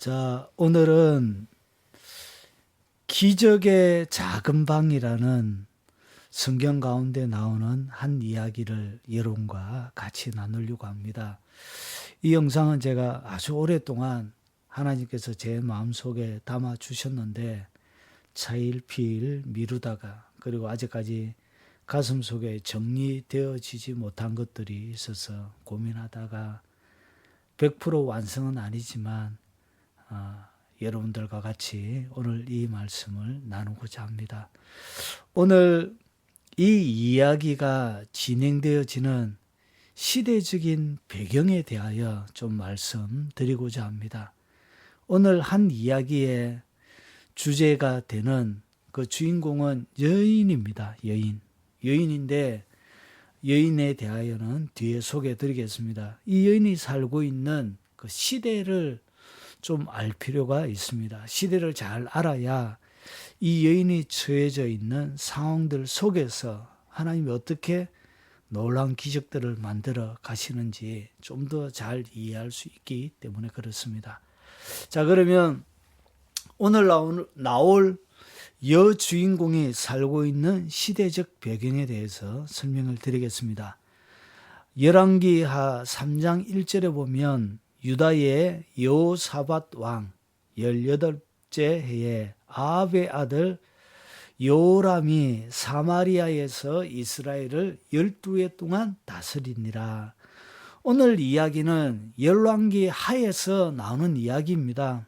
자, 오늘은 기적의 작은 방이라는 성경 가운데 나오는 한 이야기를 여러분과 같이 나누려고 합니다. 이 영상은 제가 아주 오랫동안 하나님께서 제 마음속에 담아 주셨는데 차일피일 미루다가 그리고 아직까지 가슴속에 정리되어지지 못한 것들이 있어서 고민하다가 100% 완성은 아니지만 여러분들과 같이 오늘 이 말씀을 나누고자 합니다. 오늘 이 이야기가 진행되어지는 시대적인 배경에 대하여 좀 말씀드리고자 합니다. 오늘 한 이야기의 주제가 되는 그 주인공은 여인입니다. 여인인데 여인에 대하여는 뒤에 소개해드리겠습니다. 이 여인이 살고 있는 그 시대를 좀 알 필요가 있습니다. 시대를 잘 알아야 이 여인이 처해져 있는 상황들 속에서 하나님이 어떻게 놀라운 기적들을 만들어 가시는지 좀 더 잘 이해할 수 있기 때문에 그렇습니다. 자, 그러면 오늘 나올 여주인공이 살고 있는 시대적 배경에 대해서 설명을 드리겠습니다. 열왕기하 3장 1절에 보면 유다의 여호사밧 왕 18째 해에 아합의 아들 여호람이 사마리아에서 이스라엘을 12해 동안 다스리니라. 오늘 이야기는 열왕기 하에서 나오는 이야기입니다.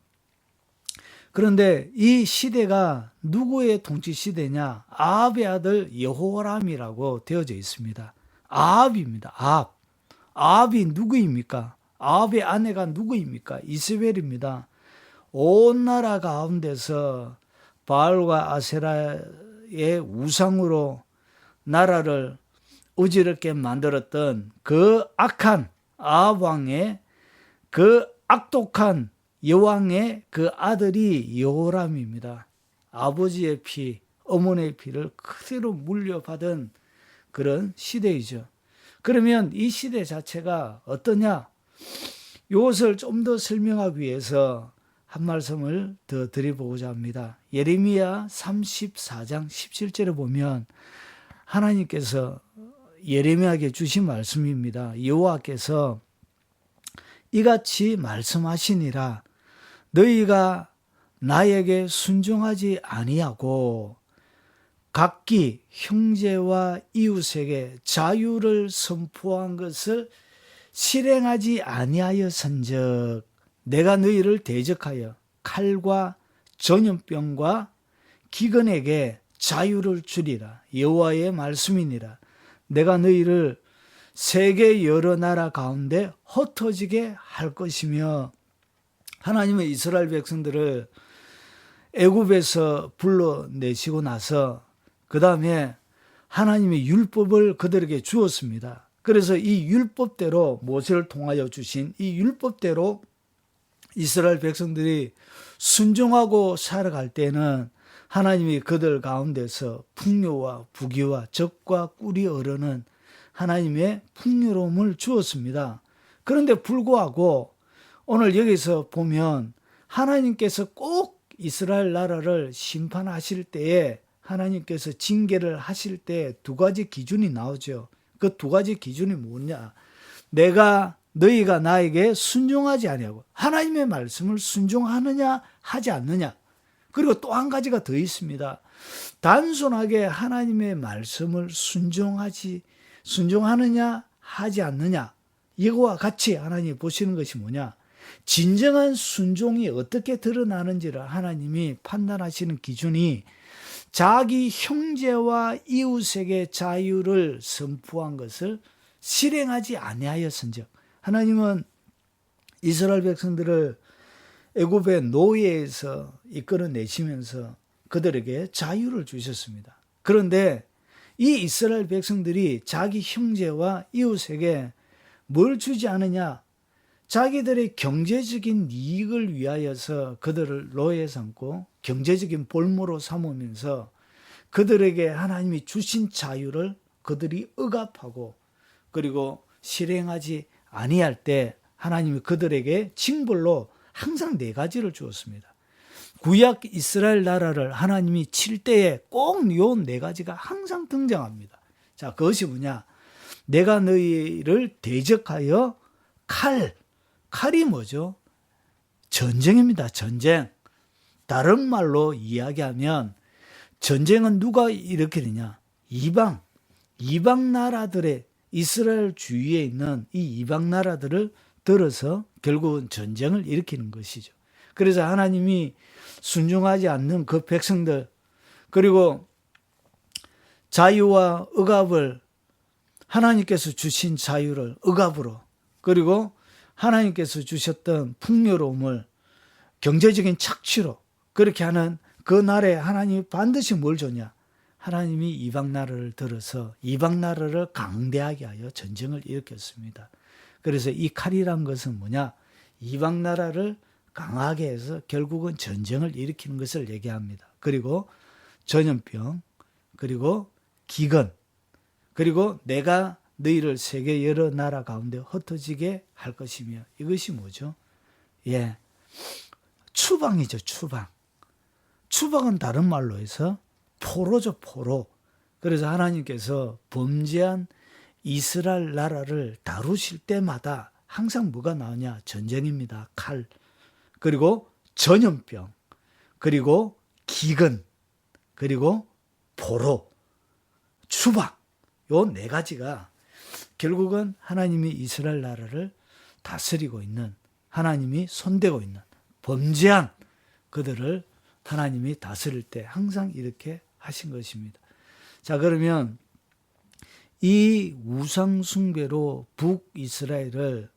그런데 이 시대가 누구의 통치 시대냐? 아합의 아들 여호람이라고 되어져 있습니다. 아합입니다. 아합이 누구입니까? 아합의 아내가 누구입니까? 이세벨입니다. 온 나라 가운데서 바알과 아세라의 우상으로 나라를 어지럽게 만들었던 그 악한 아합 왕의 그 악독한 여왕의 그 아들이 여호람입니다. 아버지의 피, 어머니의 피를 그대로 물려받은 그런 시대이죠. 그러면 이 시대 자체가 어떠냐? 이것을 좀 더 설명하기 위해서 한 말씀을 더 드려보고자 합니다. 예레미야 34장 17절에 보면 하나님께서 예레미야에게 주신 말씀입니다. 여호와께서 이같이 말씀하시니라. 너희가 나에게 순종하지 아니하고 각기 형제와 이웃에게 자유를 선포한 것을 실행하지 아니하였은즉 내가 너희를 대적하여 칼과 전염병과 기근에게 자유를 주리라. 여호와의 말씀이니라. 내가 너희를 세계 여러 나라 가운데 흩어지게 할 것이며, 하나님은 이스라엘 백성들을 애굽에서 불러내시고 나서 그 다음에 하나님의 율법을 그들에게 주었습니다. 그래서 이 율법대로, 모세를 통하여 주신 이 율법대로 이스라엘 백성들이 순종하고 살아갈 때는 하나님이 그들 가운데서 풍요와 부귀와 적과 꿀이 흐르는 하나님의 풍요로움을 주었습니다. 그런데 불구하고 오늘 여기서 보면 하나님께서 꼭 이스라엘 나라를 심판하실 때에 하나님께서 징계를 하실 때 두 가지 기준이 나오죠. 그 두 가지 기준이 뭐냐? 너희가 나에게 순종하지 아니하고 하나님의 말씀을 순종하느냐 하지 않느냐. 그리고 또 한 가지가 더 있습니다. 단순하게 하나님의 말씀을 순종하느냐 하지 않느냐. 이거와 같이 하나님이 보시는 것이 뭐냐? 진정한 순종이 어떻게 드러나는지를 하나님이 판단하시는 기준이 자기 형제와 이웃에게 자유를 선포한 것을 실행하지 아니하였은즉, 하나님은 이스라엘 백성들을 애굽의 노예에서 이끌어내시면서 그들에게 자유를 주셨습니다. 그런데 이 이스라엘 백성들이 자기 형제와 이웃에게 뭘 주지 않느냐? 자기들의 경제적인 이익을 위하여서 그들을 노예 삼고 경제적인 볼모로 삼으면서 그들에게 하나님이 주신 자유를 그들이 억압하고 그리고 실행하지 아니할 때 하나님이 그들에게 징벌로 항상 네 가지를 주었습니다. 구약 이스라엘 나라를 하나님이 칠 때에 꼭 요 네 가지가 항상 등장합니다. 자, 그것이 뭐냐? 내가 너희를 대적하여 칼이 뭐죠? 전쟁입니다. 전쟁. 다른 말로 이야기하면 전쟁은 누가 일으키느냐? 이방 나라들의 이스라엘 주위에 있는 이 이방 나라들을 들어서 결국은 전쟁을 일으키는 것이죠. 그래서 하나님이 순종하지 않는 그 백성들, 그리고 자유와 억압을 하나님께서 주신 자유를 억압으로, 그리고 하나님께서 주셨던 풍요로움을 경제적인 착취로 그렇게 하는 그 날에 하나님이 반드시 뭘 줬냐? 하나님이 이방 나라를 들어서 이방 나라를 강대하게 하여 전쟁을 일으켰습니다. 그래서 이 칼이란 것은 뭐냐? 이방 나라를 강하게 해서 결국은 전쟁을 일으키는 것을 얘기합니다. 그리고 전염병, 그리고 기근, 그리고 내가 너희를 세계 여러 나라 가운데 흩어지게 할 것이며, 이것이 뭐죠? 예, 추방이죠. 추방은 다른 말로 해서 포로죠. 포로. 그래서 하나님께서 범죄한 이스라엘 나라를 다루실 때마다 항상 뭐가 나오냐? 전쟁입니다. 칼, 그리고 전염병, 그리고 기근, 그리고 포로, 추방. 요 네 가지가 결국은 하나님이 이스라엘 나라를 다스리고 있는, 하나님이 손대고 있는 범죄한 그들을 하나님이 다스릴 때 항상 이렇게 하신 것입니다. 자, 그러면 이 우상 숭배로 북이스라엘을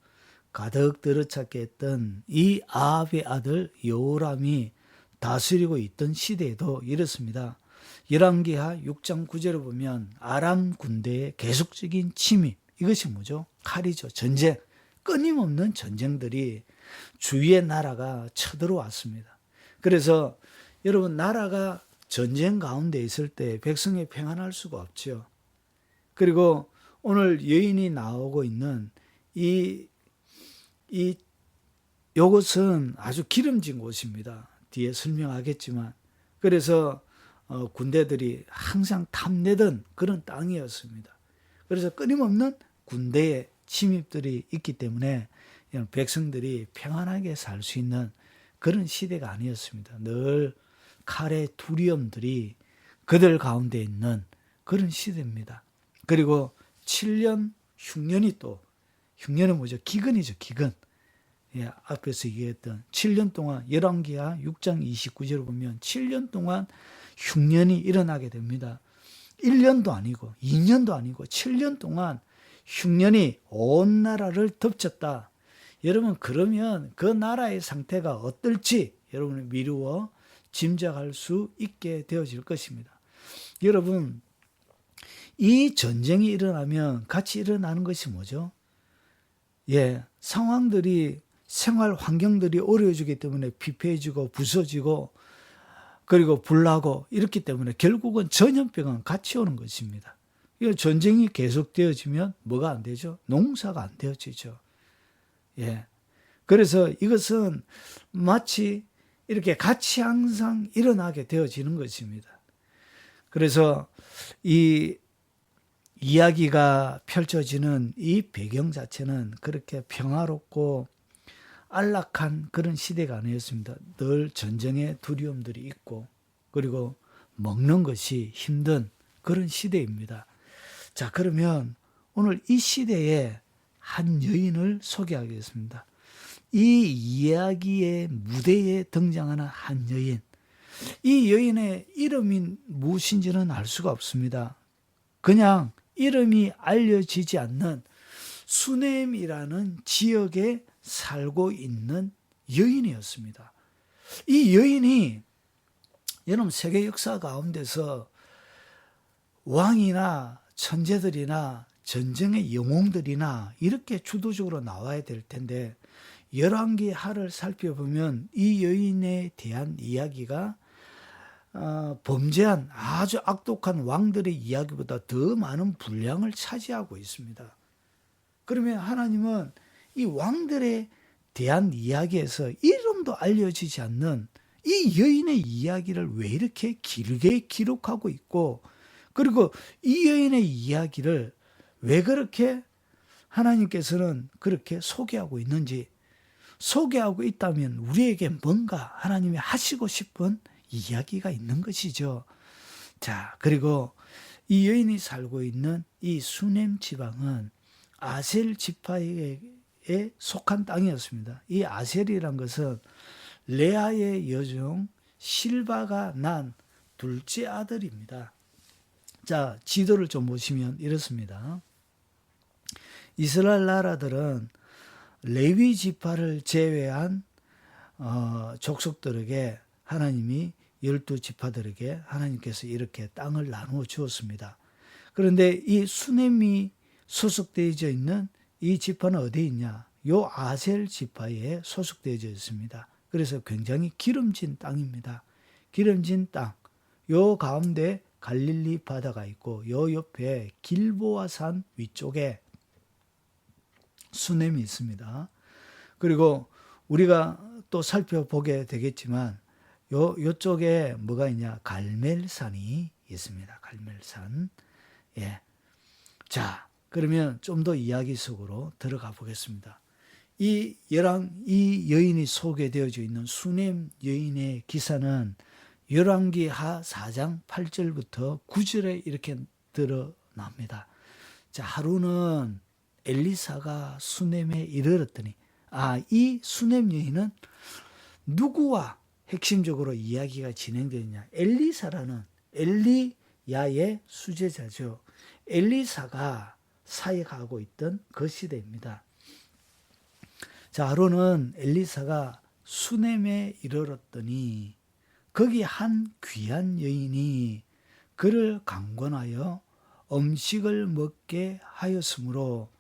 가득 들어찼게 했던 이 아합의 아들 여호람이 다스리고 있던 시대에도 이렇습니다. 열왕기하 6장 9절을 보면 아람 군대의 계속적인 침입, 이것이 뭐죠? 칼이죠. 전쟁, 끊임없는 전쟁들이 주위의 나라가 쳐들어왔습니다. 그래서 여러분, 나라가 전쟁 가운데 있을 때 백성이 평안할 수가 없죠. 그리고 오늘 여인이 나오고 있는 요것은 아주 기름진 곳입니다. 뒤에 설명하겠지만, 그래서 군대들이 항상 탐내던 그런 땅이었습니다. 그래서 끊임없는 군대의 침입들이 있기 때문에 백성들이 평안하게 살 수 있는 그런 시대가 아니었습니다. 늘 칼의 두려움들이 그들 가운데 있는 그런 시대입니다. 그리고 7년 흉년이 또, 흉년은 뭐죠? 기근이죠. 기근. 예, 앞에서 얘기했던 7년 동안, 열왕기하 6장 29절을 보면 7년 동안 흉년이 일어나게 됩니다. 1년도 아니고 2년도 아니고 7년 동안 흉년이 온 나라를 덮쳤다. 여러분, 그러면 그 나라의 상태가 어떨지 여러분이 미루어 짐작할 수 있게 되어질 것입니다. 여러분, 이 전쟁이 일어나면 같이 일어나는 것이 뭐죠? 예, 상황들이, 생활 환경들이 어려워지기 때문에 피폐해지고 부서지고 그리고 불나고 이렇기 때문에 결국은 전염병은 같이 오는 것입니다. 이 전쟁이 계속되어지면 뭐가 안 되죠? 농사가 안 되어지죠. 예. 그래서 이것은 마치 이렇게 같이 항상 일어나게 되어지는 것입니다. 그래서 이 이야기가 펼쳐지는 이 배경 자체는 그렇게 평화롭고 안락한 그런 시대가 아니었습니다. 늘 전쟁의 두려움들이 있고, 그리고 먹는 것이 힘든 그런 시대입니다. 자, 그러면 오늘 이 시대에 한 여인을 소개하겠습니다. 이 이야기의 무대에 등장하는 한 여인. 이 여인의 이름이 무엇인지는 알 수가 없습니다. 그냥 이름이 알려지지 않는 수넴이라는 지역에 살고 있는 여인이었습니다. 이 여인이 여러분, 세계 역사 가운데서 왕이나 천재들이나 전쟁의 영웅들이나 이렇게 주도적으로 나와야 될 텐데, 열왕기하를 살펴보면 이 여인에 대한 이야기가 범죄한 아주 악독한 왕들의 이야기보다 더 많은 분량을 차지하고 있습니다. 그러면 하나님은 이 왕들에 대한 이야기에서 이름 번도 알려지지 않는 이 여인의 이야기를 왜 이렇게 길게 기록하고 있고, 그리고 이 여인의 이야기를 왜 그렇게 하나님께서는 그렇게 소개하고 있는지, 소개하고 있다면 우리에게 뭔가 하나님이 하시고 싶은 이야기가 있는 것이죠. 자, 그리고 이 여인이 살고 있는 이 수넴 지방은 아셀 지파에 속한 땅이었습니다. 이 아셀이란 것은 레아의 여종 실바가 난 둘째 아들입니다. 자, 지도를 좀 보시면 이렇습니다. 이스라엘 나라들은 레위 지파를 제외한 족속들에게 하나님이 12지파들에게 하나님께서 이렇게 땅을 나누어 주었습니다. 그런데 이 수넴이 소속되어져 있는 이 지파는 어디에 있냐? 요 아셀 지파에 소속되어져 있습니다. 그래서 굉장히 기름진 땅입니다. 기름진 땅. 요 가운데 갈릴리 바다가 있고 요 옆에 길보아 산 위쪽에 수넴이 있습니다. 그리고 우리가 또 살펴보게 되겠지만 요쪽에 뭐가 있냐? 갈멜산이 있습니다. 갈멜산. 예. 자, 그러면 좀 더 이야기 속으로 들어가 보겠습니다. 이 여인이 소개되어져 있는 수넴 여인의 기사는 열왕기하 4장 8절부터 9절에 이렇게 드러납니다. 자, 하루는 엘리사가 수넴에 이르렀더니, 이 수넴 여인은 누구와 핵심적으로 이야기가 진행되느냐? 엘리사라는 엘리야의 수제자죠. 엘리사가 사역하고 있던 그 시대입니다. 자, 하루는 엘리사가 수넴에 이르렀더니 거기 한 귀한 여인이 그를 강권하여 음식을 먹게 하였으므로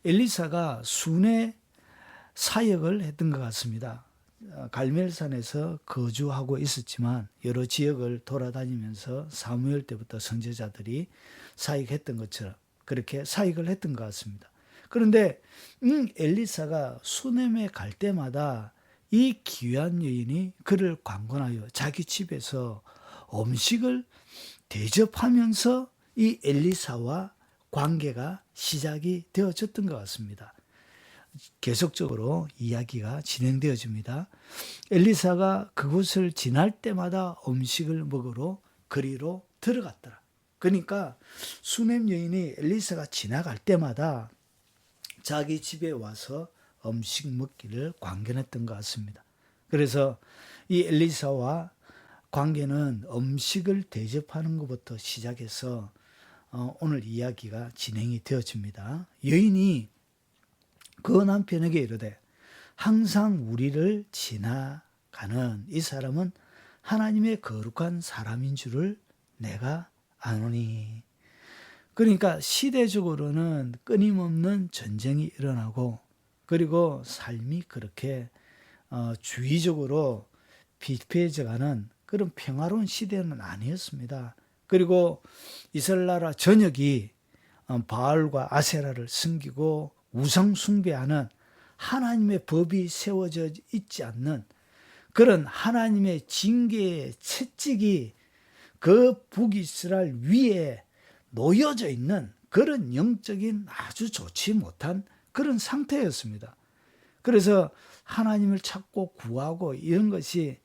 엘리사가 순회 사역을 했던 것 같습니다. 갈멜산에서 거주하고 있었지만 여러 지역을 돌아다니면서 사무엘 때부터 선지자들이 사역했던 것처럼 그렇게 사역을 했던 것 같습니다. 그런데 엘리사가 수넴에 갈 때마다 이 귀한 여인이 그를 관건하여 자기 집에서 음식을 대접하면서 이 엘리사와 관계가 시작이 되어졌던 것 같습니다. 계속적으로 이야기가 진행되어집니다. 엘리사가 그곳을 지날 때마다 음식을 먹으러 그리로 들어갔더라. 그러니까 수넴 여인이 엘리사가 지나갈 때마다 자기 집에 와서 음식 먹기를 관건했던 것 같습니다. 그래서 이 엘리사와 관계는 음식을 대접하는 것부터 시작해서 오늘 이야기가 진행이 되어집니다. 여인이 그 남편에게 이르되 항상 우리를 지나가는 이 사람은 하나님의 거룩한 사람인 줄을 내가 아노니. 그러니까 시대적으로는 끊임없는 전쟁이 일어나고 그리고 삶이 그렇게 주의적으로 비폐해져가는 그런 평화로운 시대는 아니었습니다. 그리고 이스라엘 나라 전역이 바알과 아세라를 섬기고 우상 숭배하는 하나님의 법이 세워져 있지 않는 그런 하나님의 징계의 채찍이 그 북이스라엘 위에 놓여져 있는 그런 영적인 아주 좋지 못한 그런 상태였습니다. 그래서 하나님을 찾고 구하고 이런 것이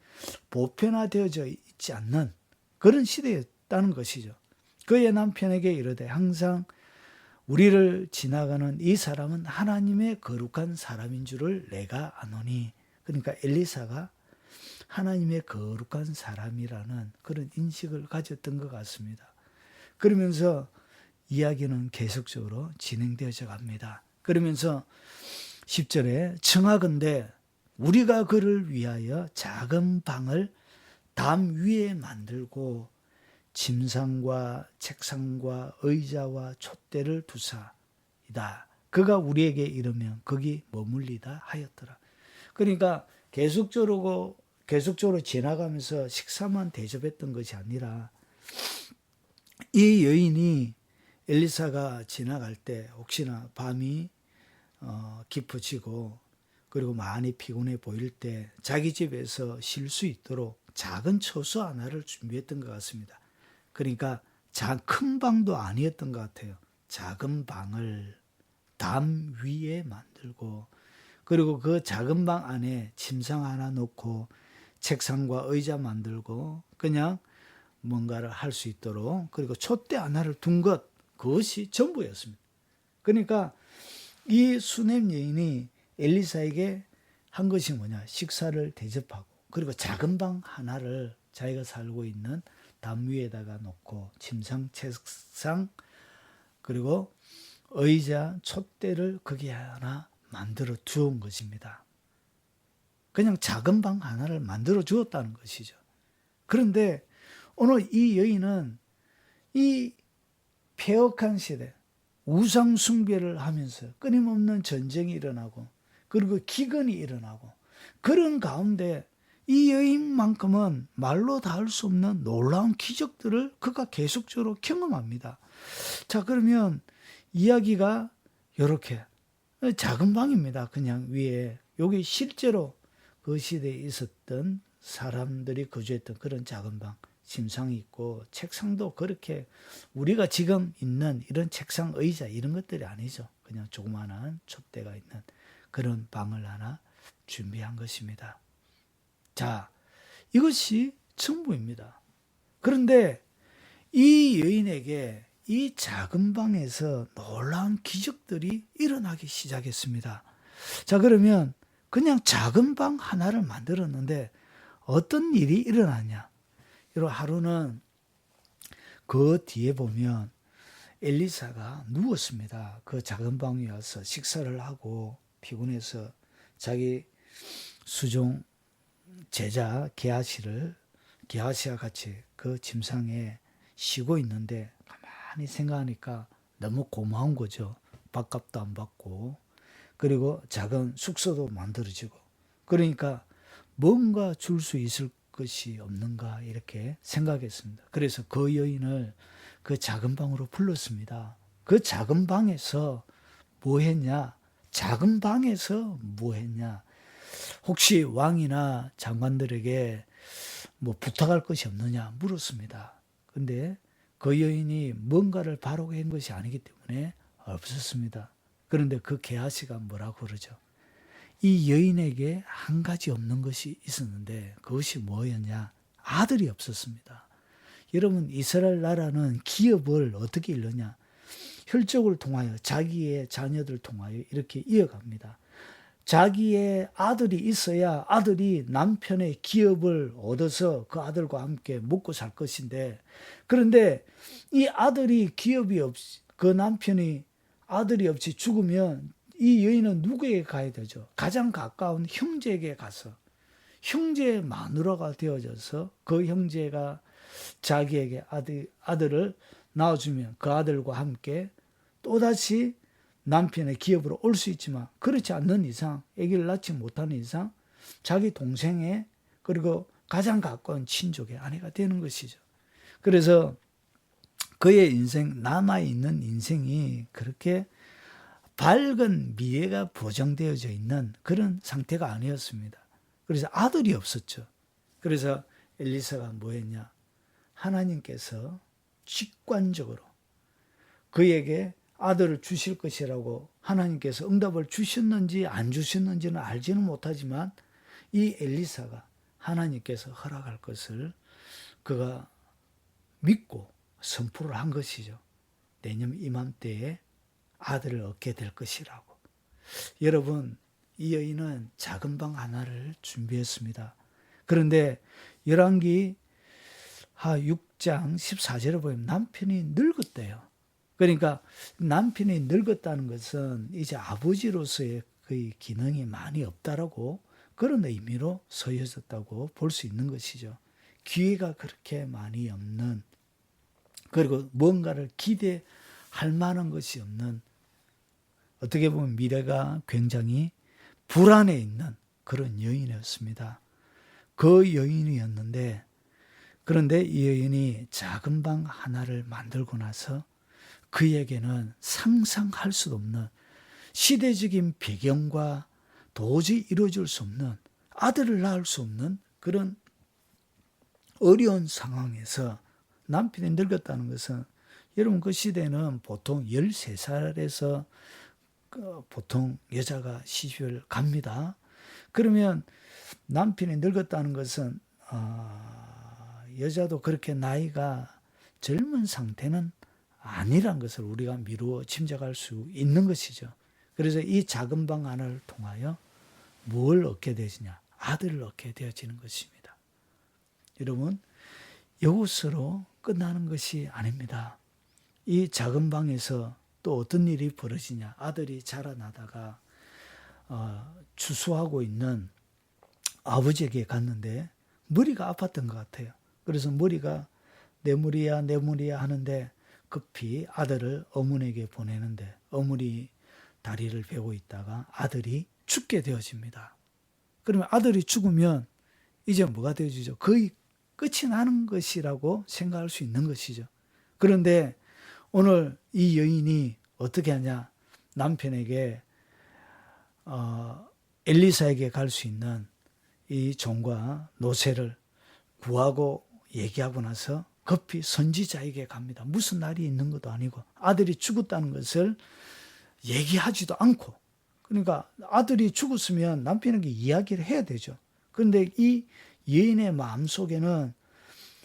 보편화되어져 있지 않는 그런 시대였다는 것이죠. 그의 남편에게 이르되 항상 우리를 지나가는 이 사람은 하나님의 거룩한 사람인 줄을 내가 아노니. 그러니까 엘리사가 하나님의 거룩한 사람이라는 그런 인식을 가졌던 것 같습니다. 그러면서 이야기는 계속적으로 진행되어져 갑니다. 그러면서 10절에 청하건대 우리가 그를 위하여 작은 방을 담 위에 만들고 침상과 책상과 의자와 촛대를 두사이다. 그가 우리에게 이르면 거기 머물리다 하였더라. 그러니까 계속적으로 지나가면서 식사만 대접했던 것이 아니라 이 여인이 엘리사가 지나갈 때 혹시나 밤이 깊어지고 그리고 많이 피곤해 보일 때 자기 집에서 쉴 수 있도록 작은 처소 하나를 준비했던 것 같습니다. 그러니까 큰 방도 아니었던 것 같아요. 작은 방을 담 위에 만들고, 그리고 그 작은 방 안에 침상 하나 놓고 책상과 의자 만들고 그냥 뭔가를 할 수 있도록, 그리고 촛대 하나를 둔 것, 그것이 전부였습니다. 그러니까 이 수넴 여인이 엘리사에게 한 것이 뭐냐? 식사를 대접하고, 그리고 작은 방 하나를 자기가 살고 있는 담 위에다가 놓고 침상, 책상, 그리고 의자, 촛대를 거기에 하나 만들어 주온 것입니다. 그냥 작은 방 하나를 만들어 주었다는 것이죠. 그런데 오늘 이 여인은 이 폐역한 시대, 우상 숭배를 하면서 끊임없는 전쟁이 일어나고, 그리고 기근이 일어나고, 그런 가운데 이 여인만큼은 말로 다 할 수 없는 놀라운 기적들을 그가 계속적으로 경험합니다. 자, 그러면 이야기가 이렇게 작은 방입니다. 그냥 위에. 여기 실제로 그 시대에 있었던 사람들이 거주했던 그런 작은 방, 침상이 있고, 책상도 그렇게 우리가 지금 있는 이런 책상, 의자 이런 것들이 아니죠. 그냥 조그마한 촛대가 있는 그런 방을 하나 준비한 것입니다. 자, 이것이 전부입니다. 그런데 이 여인에게 이 작은 방에서 놀라운 기적들이 일어나기 시작했습니다. 자, 그러면 그냥 작은 방 하나를 만들었는데 어떤 일이 일어나냐? 여러분, 하루는 그 뒤에 보면 엘리사가 누웠습니다. 그 작은 방에 와서 식사를 하고 피곤해서 자기 수종 제자 게하시와 같이 그 침상에 쉬고 있는데, 가만히 생각하니까 너무 고마운 거죠. 밥값도 안 받고, 그리고 작은 숙소도 만들어지고, 그러니까 뭔가 줄 수 있을 것이 없는가 이렇게 생각했습니다. 그래서 그 여인을 그 작은 방으로 불렀습니다. 그 작은 방에서 뭐 했냐? 작은 방에서 뭐 했냐? 혹시 왕이나 장관들에게 뭐 부탁할 것이 없느냐 물었습니다. 근데 그 여인이 뭔가를 바라고 한 것이 아니기 때문에 없었습니다. 그런데 그 게하시가 뭐라고 그러죠? 이 여인에게 한 가지 없는 것이 있었는데 그것이 뭐였냐? 아들이 없었습니다. 여러분, 이스라엘 나라는 기업을 어떻게 이루냐? 혈족을 통하여, 자기의 자녀들 통하여 이렇게 이어갑니다. 자기의 아들이 있어야 아들이 남편의 기업을 얻어서 그 아들과 함께 먹고 살 것인데, 그런데 이 아들이 기업이 없이, 그 남편이 아들이 없이 죽으면 이 여인은 누구에게 가야 되죠? 가장 가까운 형제에게 가서, 형제의 마누라가 되어져서 그 형제가 자기에게 아들을 낳아주면 그 아들과 함께 또다시 남편의 기업으로 올 수 있지만, 그렇지 않는 이상, 아기를 낳지 못하는 이상 자기 동생의, 그리고 가장 가까운 친족의 아내가 되는 것이죠. 그래서 그의 인생, 남아있는 인생이 그렇게 밝은 미래가 보장되어져 있는 그런 상태가 아니었습니다. 그래서 아들이 없었죠. 그래서 엘리사가 뭐 했냐? 하나님께서 직관적으로 그에게 아들을 주실 것이라고 하나님께서 응답을 주셨는지 안 주셨는지는 알지는 못하지만, 이 엘리사가 하나님께서 허락할 것을 그가 믿고 선포를 한 것이죠. 내년 이맘때에 아들을 얻게 될 것이라고. 여러분, 이 여인은 작은 방 하나를 준비했습니다. 그런데 열왕기 6장 14절에 보면 남편이 늙었대요. 그러니까 남편이 늙었다는 것은 이제 아버지로서의 그 기능이 많이 없다라고, 그런 의미로 서여졌다고 볼 수 있는 것이죠. 기회가 그렇게 많이 없는, 그리고 뭔가를 기대할 만한 것이 없는, 어떻게 보면 미래가 굉장히 불안해 있는 그런 여인이었습니다. 그 여인이었는데, 그런데 이 여인이 작은 방 하나를 만들고 나서 그에게는 상상할 수 없는 시대적인 배경과 도저히 이루어질 수 없는, 아들을 낳을 수 없는 그런 어려운 상황에서 남편이 늙었다는 것은, 여러분 그 시대는 보통 13살에서 보통 여자가 시집을 갑니다. 그러면 남편이 늙었다는 것은 여자도 그렇게 나이가 젊은 상태는 아니란 것을 우리가 미루어 짐작할 수 있는 것이죠. 그래서 이 작은 방 하나를 통하여 뭘 얻게 되지냐? 아들을 얻게 되어지는 것입니다. 여러분, 이것으로 끝나는 것이 아닙니다. 이 작은 방에서 또 어떤 일이 벌어지냐? 아들이 자라나다가 추수하고 있는 아버지에게 갔는데 머리가 아팠던 것 같아요. 그래서 머리가 내 머리야 내 머리야 하는데 급히 아들을 어머니에게 보내는데 어머니 다리를 베고 있다가 아들이 죽게 되어집니다. 그러면 아들이 죽으면 이제 뭐가 되어지죠? 거의 끝이 나는 것이라고 생각할 수 있는 것이죠. 그런데 오늘 이 여인이 어떻게 하냐? 남편에게 엘리사에게 갈 수 있는 이 종과 노새를 구하고 얘기하고 나서 급히 선지자에게 갑니다. 무슨 날이 있는 것도 아니고 아들이 죽었다는 것을 얘기하지도 않고, 그러니까 아들이 죽었으면 남편에게 이야기를 해야 되죠. 그런데 이 여인의 마음속에는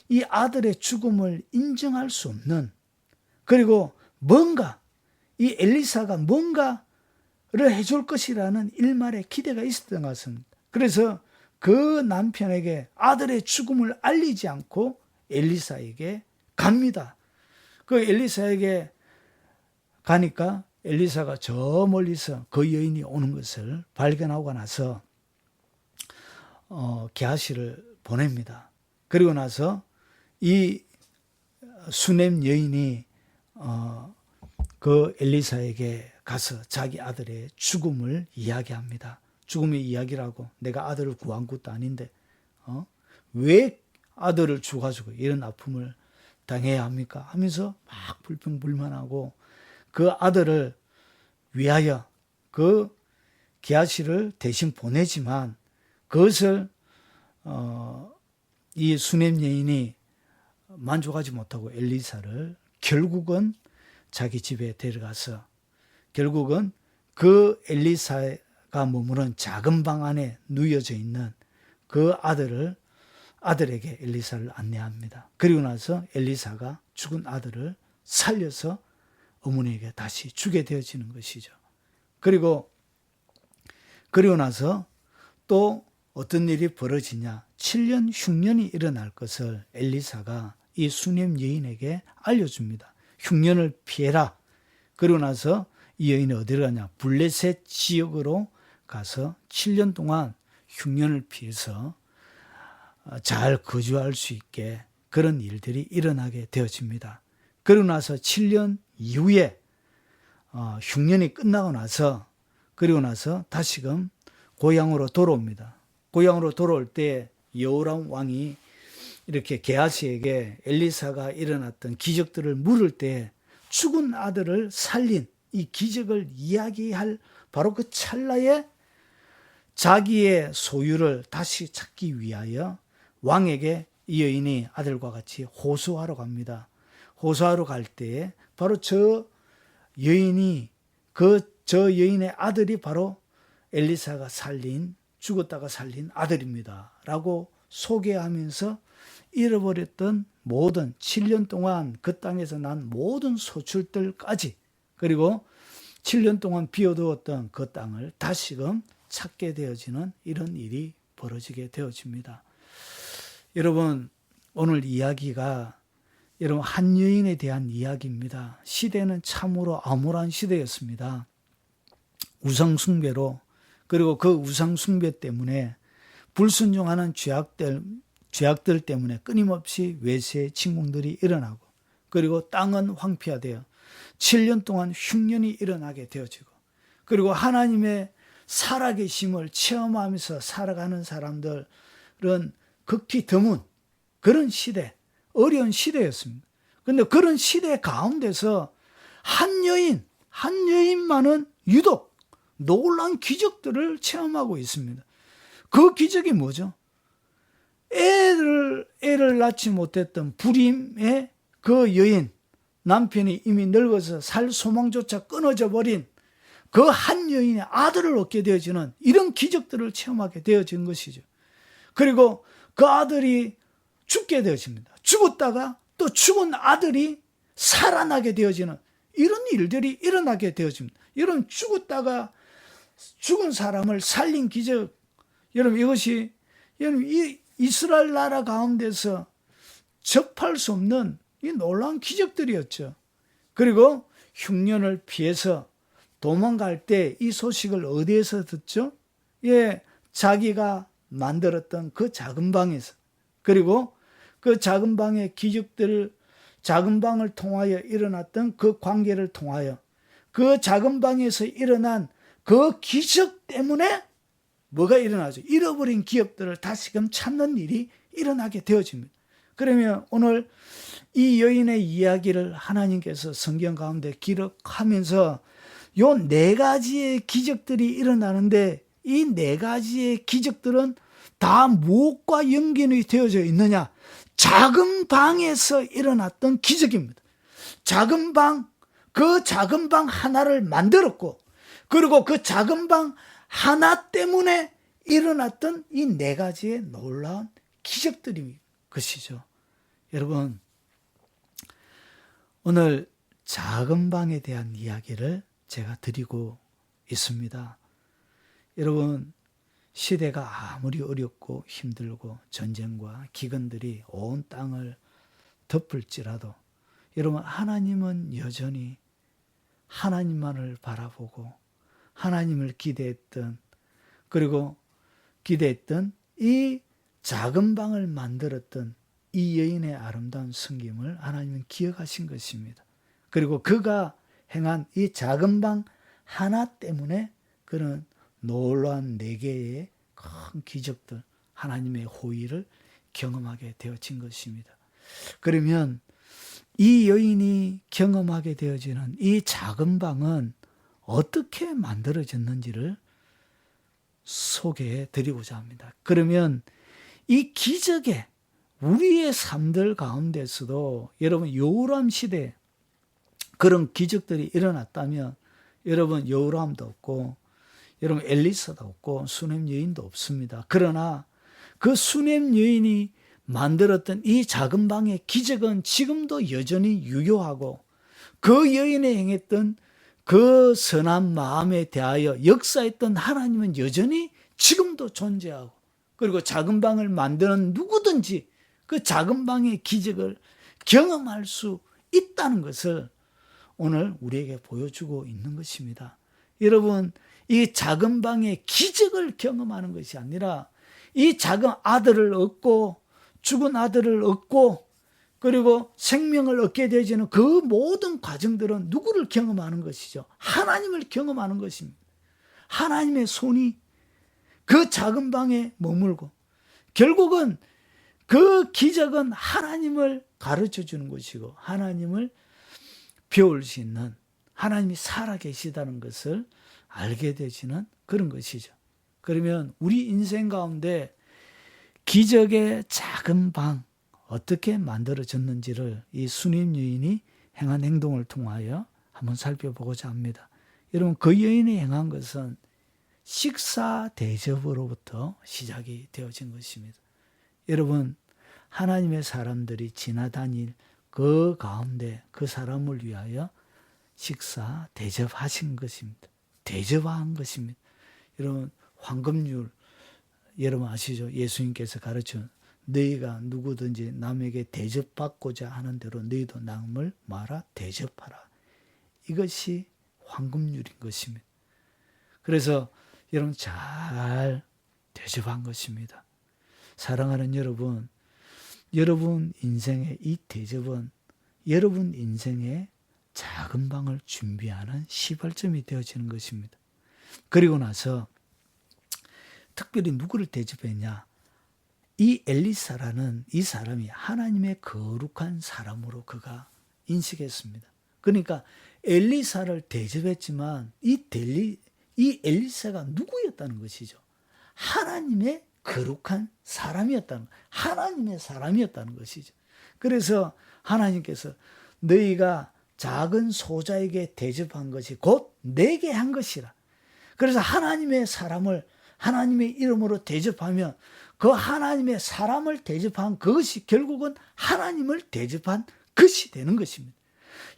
이 아들의 죽음을 인정할 수 없는, 그리고 뭔가 이 엘리사가 뭔가를 해줄 것이라는 일말의 기대가 있었던 것 같습니다. 그래서 그 남편에게 아들의 죽음을 알리지 않고 엘리사에게 갑니다. 그 엘리사에게 가니까 엘리사가 저 멀리서 그 여인이 오는 것을 발견하고 나서 게하시를 보냅니다. 그리고 나서 이 수넴 여인이 그 엘리사에게 가서 자기 아들의 죽음을 이야기합니다. 죽음의 이야기를 하고, 내가 아들을 구한 것도 아닌데 왜 아들을 주가지고 이런 아픔을 당해야 합니까? 하면서 막 불평불만하고 그 아들을 위하여 그 게하시를 대신 보내지만 그것을 이 수넴 여인이 만족하지 못하고 엘리사를 결국은 자기 집에 데려가서 결국은 그 엘리사가 머무는 작은 방 안에 누워져 있는 그 아들에게 엘리사를 안내합니다. 그리고 나서 엘리사가 죽은 아들을 살려서 어머니에게 다시 주게 되어지는 것이죠. 그리고 나서 또 어떤 일이 벌어지냐? 7년 흉년이 일어날 것을 엘리사가 이 수넴 여인에게 알려줍니다. 흉년을 피해라. 그러고 나서 이 여인이 어디로 가냐? 블레셋 지역으로 가서 7년 동안 흉년을 피해서 잘 거주할 수 있게 그런 일들이 일어나게 되어집니다. 그러고 나서 7년 이후에 흉년이 끝나고 나서 그리고 나서 다시금 고향으로 돌아옵니다. 고향으로 돌아올 때 여호람 왕이 이렇게 게하시에게 엘리사가 일어났던 기적들을 물을 때 죽은 아들을 살린 이 기적을 이야기할 바로 그 찰나에 자기의 소유를 다시 찾기 위하여 왕에게 이 여인이 아들과 같이 호소하러 갑니다. 호소하러 갈 때에 바로 저 여인이 저 여인의 아들이 바로 엘리사가 죽었다가 살린 아들입니다. 라고 소개하면서 잃어버렸던 모든 7년 동안 그 땅에서 난 모든 소출들까지, 그리고 7년 동안 비워두었던 그 땅을 다시금 찾게 되어지는 이런 일이 벌어지게 되어집니다. 여러분, 오늘 이야기가 여러분 한 여인에 대한 이야기입니다. 시대는 참으로 암울한 시대였습니다. 우상숭배로, 그리고 그 우상숭배 때문에 불순종하는 죄악들 때문에 끊임없이 외세 침공들이 일어나고, 그리고 땅은 황폐화되어 7년 동안 흉년이 일어나게 되어지고, 그리고 하나님의 살아계심을 체험하면서 살아가는 사람들은 극히 드문 그런 시대, 어려운 시대였습니다. 그런데 그런 시대 가운데서 한 여인만은 유독 놀라운 기적들을 체험하고 있습니다. 그 기적이 뭐죠? 애를 낳지 못했던 불임의 그 여인, 남편이 이미 늙어서 살 소망조차 끊어져 버린 그 한 여인의 아들을 얻게 되어지는 이런 기적들을 체험하게 되어진 것이죠. 그리고 그 아들이 죽게 되어집니다. 죽었다가 또 죽은 아들이 살아나게 되어지는 이런 일들이 일어나게 되어집니다. 여러분, 죽었다가 죽은 사람을 살린 기적, 여러분, 이것이 여러분 이 이스라엘 나라 가운데서 접할 수 없는 이 놀라운 기적들이었죠. 그리고 흉년을 피해서 도망갈 때 이 소식을 어디에서 듣죠? 예, 자기가 만들었던 그 작은 방에서. 그리고 그 작은 방의 기적들을, 작은 방을 통하여 일어났던 그 관계를 통하여 그 작은 방에서 일어난 그 기적 때문에 뭐가 일어나죠? 잃어버린 기업들을 다시금 찾는 일이 일어나게 되어집니다. 그러면 오늘 이 여인의 이야기를 하나님께서 성경 가운데 기록하면서 요 네 가지의 기적들이 일어나는데 이 네 가지의 기적들은 다 무엇과 연결이 되어져 있느냐? 작은 방에서 일어났던 기적입니다. 작은 방, 그 작은 방 하나를 만들었고, 그리고 그 작은 방 하나 때문에 일어났던 이 네 가지의 놀라운 기적들이 것이죠. 여러분, 오늘 작은 방에 대한 이야기를 제가 드리고 있습니다. 여러분, 시대가 아무리 어렵고 힘들고 전쟁과 기근들이 온 땅을 덮을지라도 여러분, 하나님은 여전히 하나님만을 바라보고 하나님을 기대했던, 그리고 기대했던 이 작은 방을 만들었던 이 여인의 아름다운 섬김을 하나님은 기억하신 것입니다. 그리고 그가 행한 이 작은 방 하나 때문에 그는 놀라운 네 개의 큰 기적들, 하나님의 호의를 경험하게 되어진 것입니다. 그러면 이 여인이 경험하게 되어지는 이 작은 방은 어떻게 만들어졌는지를 소개해 드리고자 합니다. 그러면 이 기적에 우리의 삶들 가운데서도 여러분 여호람 시대에 그런 기적들이 일어났다면 여러분 여호람도 없고 여러분 엘리사도 없고 수넴 여인도 없습니다. 그러나 그 수넴 여인이 만들었던 이 작은 방의 기적은 지금도 여전히 유효하고 그 여인이 행했던 그 선한 마음에 대하여 역사했던 하나님은 여전히 지금도 존재하고, 그리고 작은 방을 만드는 누구든지 그 작은 방의 기적을 경험할 수 있다는 것을 오늘 우리에게 보여주고 있는 것입니다. 여러분, 이 작은 방의 기적을 경험하는 것이 아니라 이 작은 아들을 얻고 죽은 아들을 얻고 그리고 생명을 얻게 되어지는 그 모든 과정들은 누구를 경험하는 것이죠? 하나님을 경험하는 것입니다. 하나님의 손이 그 작은 방에 머물고 결국은 그 기적은 하나님을 가르쳐 주는 것이고 하나님을 배울 수 있는, 하나님이 살아계시다는 것을 알게 되지는 그런 것이죠. 그러면 우리 인생 가운데 기적의 작은 방 어떻게 만들어졌는지를 이 수넴 여인이 행한 행동을 통하여 한번 살펴보고자 합니다. 여러분, 그 여인이 행한 것은 식사 대접으로부터 시작이 되어진 것입니다. 여러분, 하나님의 사람들이 지나다닐 그 가운데 그 사람을 위하여 식사 대접하신 것입니다. 대접한 것입니다. 여러분, 황금률 여러분 아시죠? 예수님께서 가르쳐 너희가 누구든지 남에게 대접받고자 하는 대로 너희도 남을 말아 대접하라. 이것이 황금률인 것입니다. 그래서 여러분 잘 대접한 것입니다. 사랑하는 여러분, 여러분 인생의 이 대접은 여러분 인생의 작은 방을 준비하는 시발점이 되어지는 것입니다. 그리고 나서 특별히 누구를 대접했냐? 이 엘리사라는 이 사람이 하나님의 거룩한 사람으로 그가 인식했습니다. 그러니까 엘리사를 대접했지만 이 이 엘리사가 누구였다는 것이죠? 하나님의 거룩한 사람이었다는, 하나님의 사람이었다는 것이죠. 그래서 하나님께서 너희가 작은 소자에게 대접한 것이 곧 내게 한 것이라. 그래서 하나님의 사람을 하나님의 이름으로 대접하면 그 하나님의 사람을 대접한 그것이 결국은 하나님을 대접한 것이 되는 것입니다.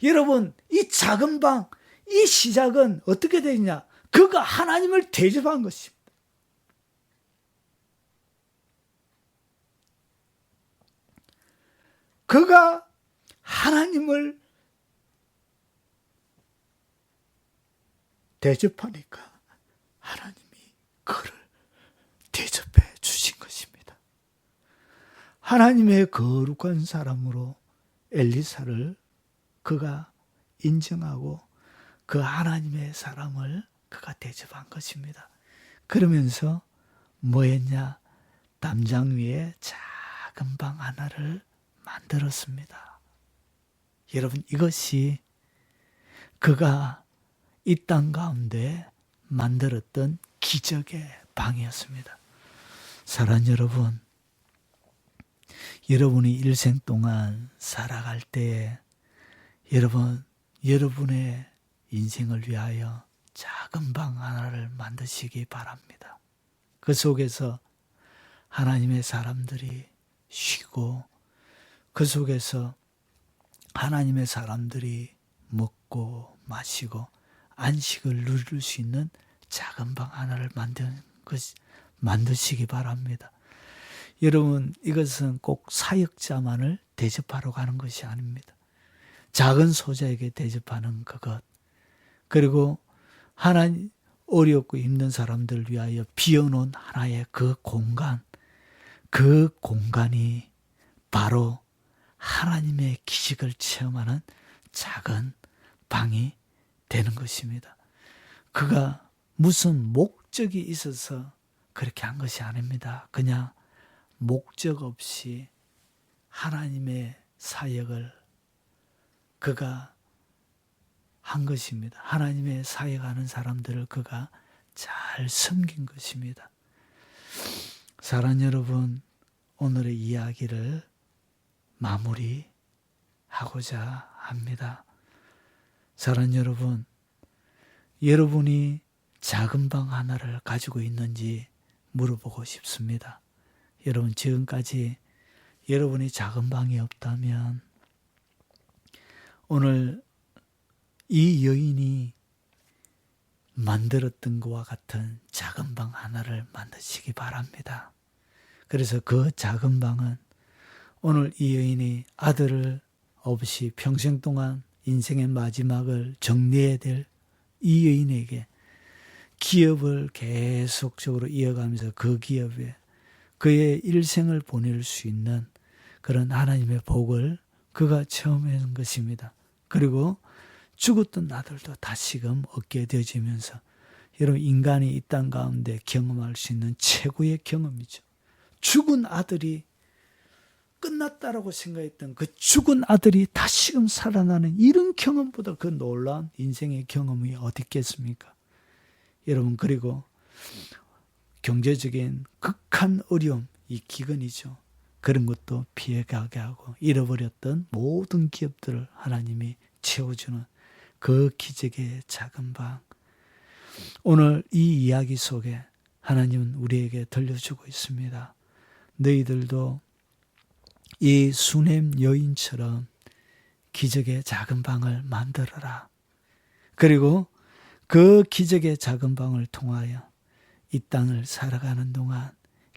여러분, 이 작은 방, 이 시작은 어떻게 되느냐? 그가 하나님을 대접한 것입니다. 그가 하나님을 대접하니까 하나님이 그를 대접해 주신 것입니다. 하나님의 거룩한 사람으로 엘리사를 그가 인정하고 그 하나님의 사람을 그가 대접한 것입니다. 그러면서 뭐 했냐? 담장 위에 작은 방 하나를 만들었습니다. 여러분, 이것이 그가 이 땅 가운데 만들었던 기적의 방이었습니다. 사랑하는 여러분, 여러분이 일생 동안 살아갈 때에 여러분의 인생을 위하여 작은 방 하나를 만드시기 바랍니다. 그 속에서 하나님의 사람들이 쉬고 그 속에서 하나님의 사람들이 먹고 마시고 안식을 누릴 수 있는 작은 방 하나를 만드시기 바랍니다. 여러분, 이것은 꼭 사역자만을 대접하러 가는 것이 아닙니다. 작은 소자에게 대접하는 그것, 그리고 하나님 어렵고 힘든 사람들을 위하여 비워놓은 하나의 그 공간이 바로 하나님의 기적을 체험하는 작은 방이 되는 것입니다. 그가 무슨 목적이 있어서 그렇게 한 것이 아닙니다. 그냥 목적 없이 하나님의 사역을 그가 한 것입니다. 하나님의 사역하는 사람들을 그가 잘 섬긴 것입니다. 사랑하는 여러분, 오늘의 이야기를 마무리하고자 합니다. 사랑하는 여러분, 여러분이 작은 방 하나를 가지고 있는지 물어보고 싶습니다. 여러분, 지금까지 여러분이 작은 방이 없다면 오늘 이 여인이 만들었던 것과 같은 작은 방 하나를 만드시기 바랍니다. 그래서 그 작은 방은 오늘 이 여인이 아들을 없이 평생 동안 인생의 마지막을 정리해야 될 이 여인에게 기업을 계속적으로 이어가면서 그 기업에 그의 일생을 보낼 수 있는 그런 하나님의 복을 그가 체험하는 것입니다. 그리고 죽었던 아들도 다시금 얻게 되어지면서 여러분, 인간이 이 땅 가운데 경험할 수 있는 최고의 경험이죠. 죽은 아들이 끝났다라고 생각했던 그 죽은 아들이 다시금 살아나는 이런 경험보다 그 놀라운 인생의 경험이 어디 있겠습니까? 여러분, 그리고 경제적인 극한 어려움, 이 기근이죠. 그런 것도 피해가게 하고 잃어버렸던 모든 기업들을 하나님이 채워주는 그 기적의 작은 방. 오늘 이 이야기 속에 하나님은 우리에게 들려주고 있습니다. 너희들도 이 수넴 여인처럼 기적의 작은 방을 만들어라. 그리고 그 기적의 작은 방을 통하여 이 땅을 살아가는 동안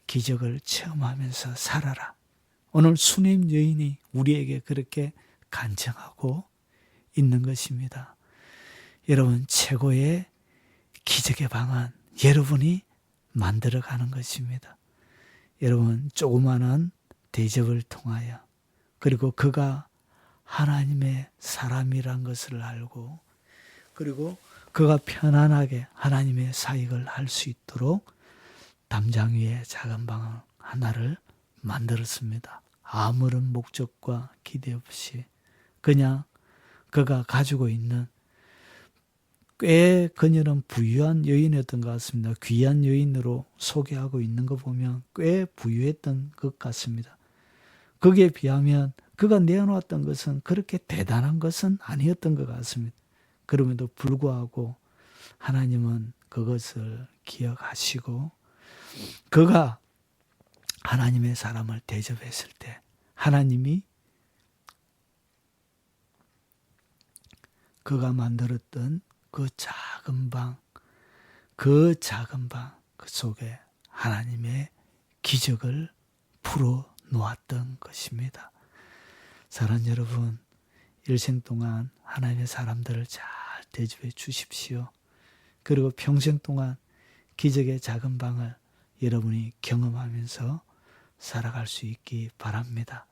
기적을 체험하면서 살아라. 오늘 수넴 여인이 우리에게 그렇게 간청하고 있는 것입니다. 여러분, 최고의 기적의 방은 여러분이 만들어가는 것입니다. 여러분, 조그마한 대접을 통하여, 그리고 그가 하나님의 사람이란 것을 알고, 그리고 그가 편안하게 하나님의 사역을 할 수 있도록 담장 위에 작은 방 하나를 만들었습니다. 아무런 목적과 기대 없이 그냥 그가 가지고 있는 꽤 그녀는 부유한 여인이었던 것 같습니다. 귀한 여인으로 소개하고 있는 거 보면 꽤 부유했던 것 같습니다. 거기에 비하면 그가 내어놓았던 것은 그렇게 대단한 것은 아니었던 것 같습니다. 그럼에도 불구하고 하나님은 그것을 기억하시고 그가 하나님의 사람을 대접했을 때 하나님이 그가 만들었던 그 작은 방, 그 속에 하나님의 기적을 풀어 놓았던 것입니다. 사랑하는 여러분, 일생 동안 하나님의 사람들을 잘 대접해 주십시오. 그리고 평생 동안 기적의 작은 방을 여러분이 경험하면서 살아갈 수 있기 바랍니다.